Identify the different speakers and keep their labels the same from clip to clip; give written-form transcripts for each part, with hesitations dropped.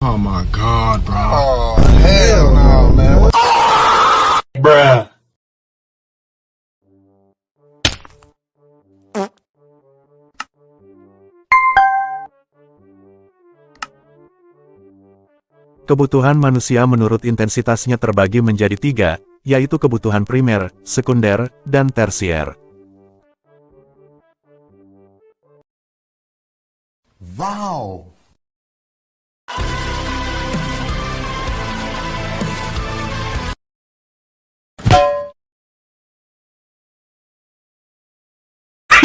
Speaker 1: Oh my god, bro.
Speaker 2: Oh, hell no, man.
Speaker 3: Bruh.
Speaker 4: Kebutuhan manusia menurut intensitasnya terbagi menjadi tiga, yaitu kebutuhan primer, sekunder, dan tersier.
Speaker 2: Wow.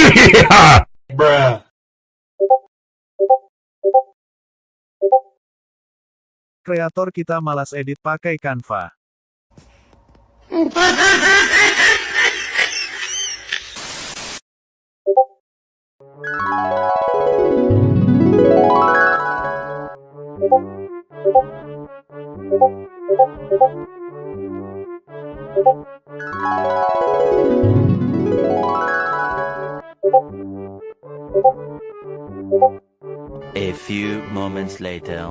Speaker 3: Yeah. Bruh.
Speaker 4: Kreator kita malas edit pakai Canva.
Speaker 5: A few moments later.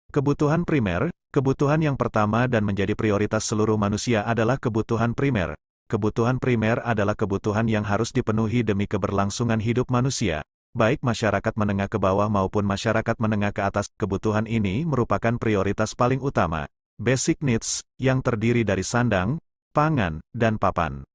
Speaker 4: Kebutuhan primer, kebutuhan yang pertama dan menjadi prioritas seluruh manusia adalah kebutuhan primer. Kebutuhan primer adalah kebutuhan yang harus dipenuhi demi keberlangsungan hidup manusia. Baik masyarakat menengah ke bawah maupun masyarakat menengah ke atas, kebutuhan ini merupakan prioritas paling utama. Basic needs, yang terdiri dari sandang, pangan, dan papan.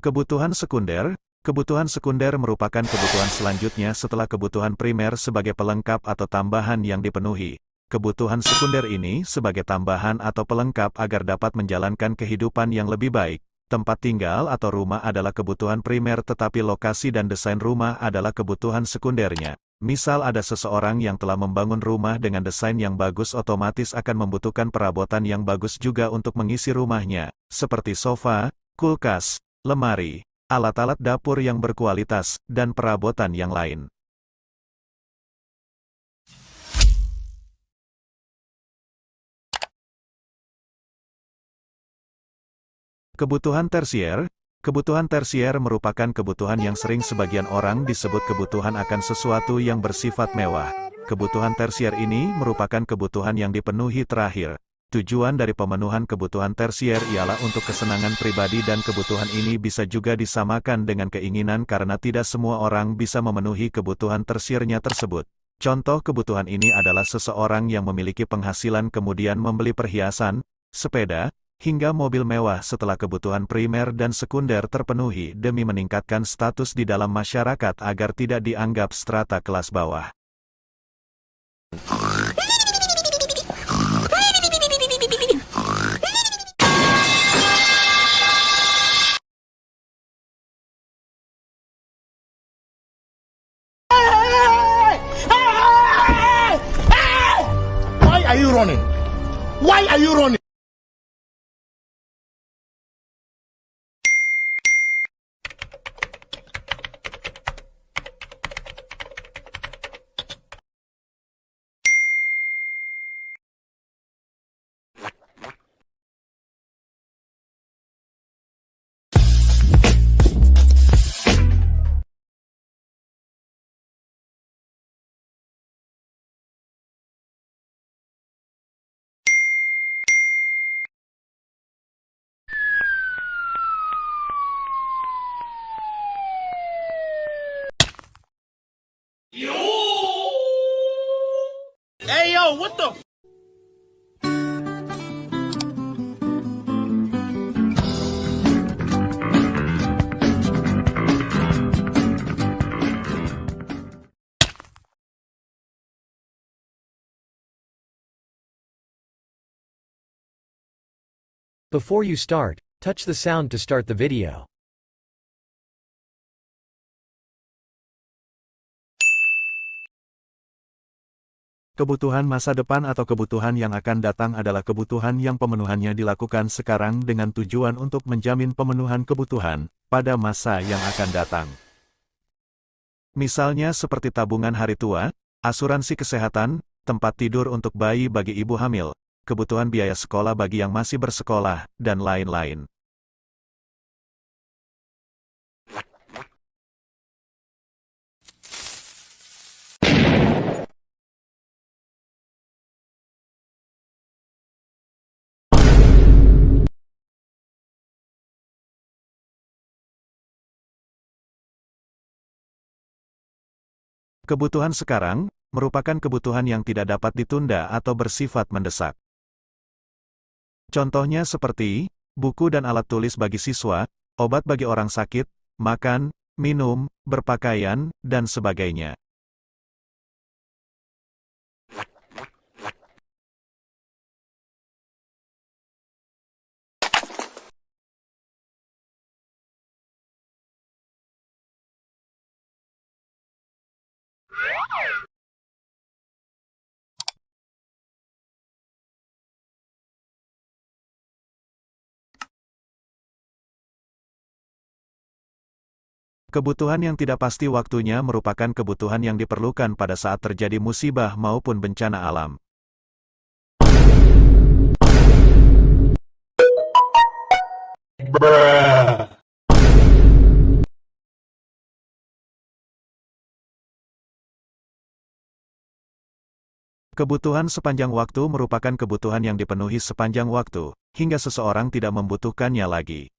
Speaker 4: Kebutuhan sekunder. Kebutuhan sekunder merupakan kebutuhan selanjutnya setelah kebutuhan primer sebagai pelengkap atau tambahan yang dipenuhi. Kebutuhan sekunder ini sebagai tambahan atau pelengkap agar dapat menjalankan kehidupan yang lebih baik. Tempat tinggal atau rumah adalah kebutuhan primer tetapi lokasi dan desain rumah adalah kebutuhan sekundernya. Misal ada seseorang yang telah membangun rumah dengan desain yang bagus otomatis akan membutuhkan perabotan yang bagus juga untuk mengisi rumahnya, seperti sofa, kulkas, lemari, alat-alat dapur yang berkualitas, dan perabotan yang lain. Kebutuhan tersier. Kebutuhan tersier merupakan kebutuhan yang sering sebagian orang disebut kebutuhan akan sesuatu yang bersifat mewah. Kebutuhan tersier ini merupakan kebutuhan yang dipenuhi terakhir. Tujuan dari pemenuhan kebutuhan tersier ialah untuk kesenangan pribadi dan kebutuhan ini bisa juga disamakan dengan keinginan karena tidak semua orang bisa memenuhi kebutuhan tersiernya tersebut. Contoh kebutuhan ini adalah seseorang yang memiliki penghasilan kemudian membeli perhiasan, sepeda, hingga mobil mewah setelah kebutuhan primer dan sekunder terpenuhi demi meningkatkan status di dalam masyarakat agar tidak dianggap strata kelas bawah.
Speaker 2: Why are you running? Why are you running? Hey, yo, what the?
Speaker 1: Before you start, touch the sound to start the video.
Speaker 4: Kebutuhan masa depan atau kebutuhan yang akan datang adalah kebutuhan yang pemenuhannya dilakukan sekarang dengan tujuan untuk menjamin pemenuhan kebutuhan pada masa yang akan datang. Misalnya seperti tabungan hari tua, asuransi kesehatan, tempat tidur untuk bayi bagi ibu hamil, kebutuhan biaya sekolah bagi yang masih bersekolah, dan lain-lain. Kebutuhan sekarang merupakan kebutuhan yang tidak dapat ditunda atau bersifat mendesak. Contohnya seperti buku dan alat tulis bagi siswa, obat bagi orang sakit, makan, minum, berpakaian, dan sebagainya. Kebutuhan yang tidak pasti waktunya merupakan kebutuhan yang diperlukan pada saat terjadi musibah maupun bencana alam.
Speaker 3: Bruh.
Speaker 4: Kebutuhan sepanjang waktu merupakan kebutuhan yang dipenuhi sepanjang waktu, hingga seseorang tidak membutuhkannya lagi.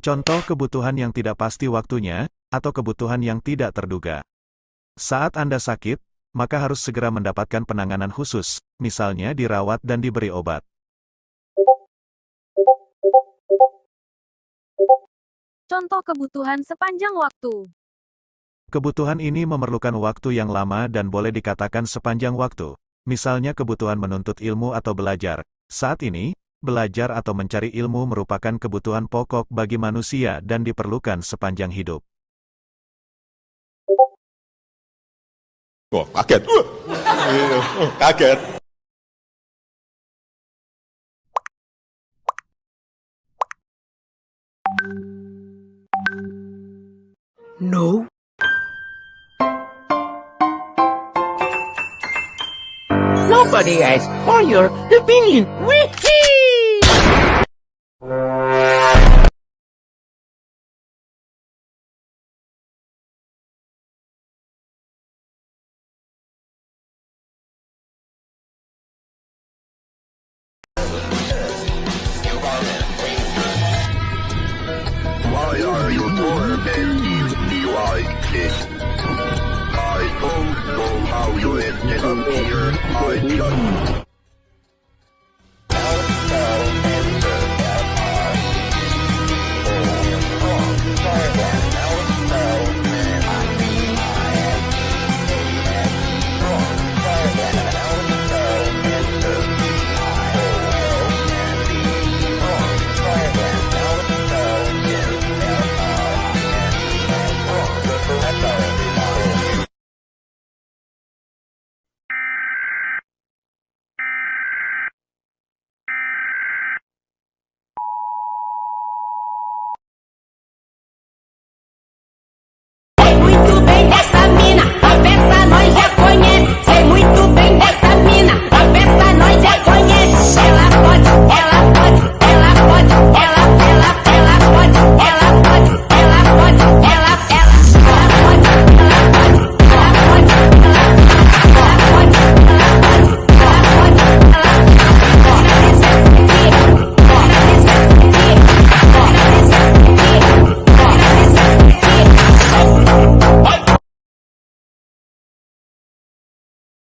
Speaker 4: Contoh kebutuhan yang tidak pasti waktunya, atau kebutuhan yang tidak terduga. Saat Anda sakit, maka harus segera mendapatkan penanganan khusus, misalnya dirawat dan diberi obat.
Speaker 6: Contoh kebutuhan sepanjang waktu.
Speaker 4: Kebutuhan ini memerlukan waktu yang lama dan boleh dikatakan sepanjang waktu. Misalnya kebutuhan menuntut ilmu atau belajar. Saat ini, belajar atau mencari ilmu merupakan kebutuhan pokok bagi manusia dan diperlukan sepanjang hidup.
Speaker 7: Wah, kaget. Kaget.
Speaker 8: No. Nobody asked for your opinion. Wee-hee!
Speaker 7: Why are you tormenting me like this? I don't know how you ended up here. I just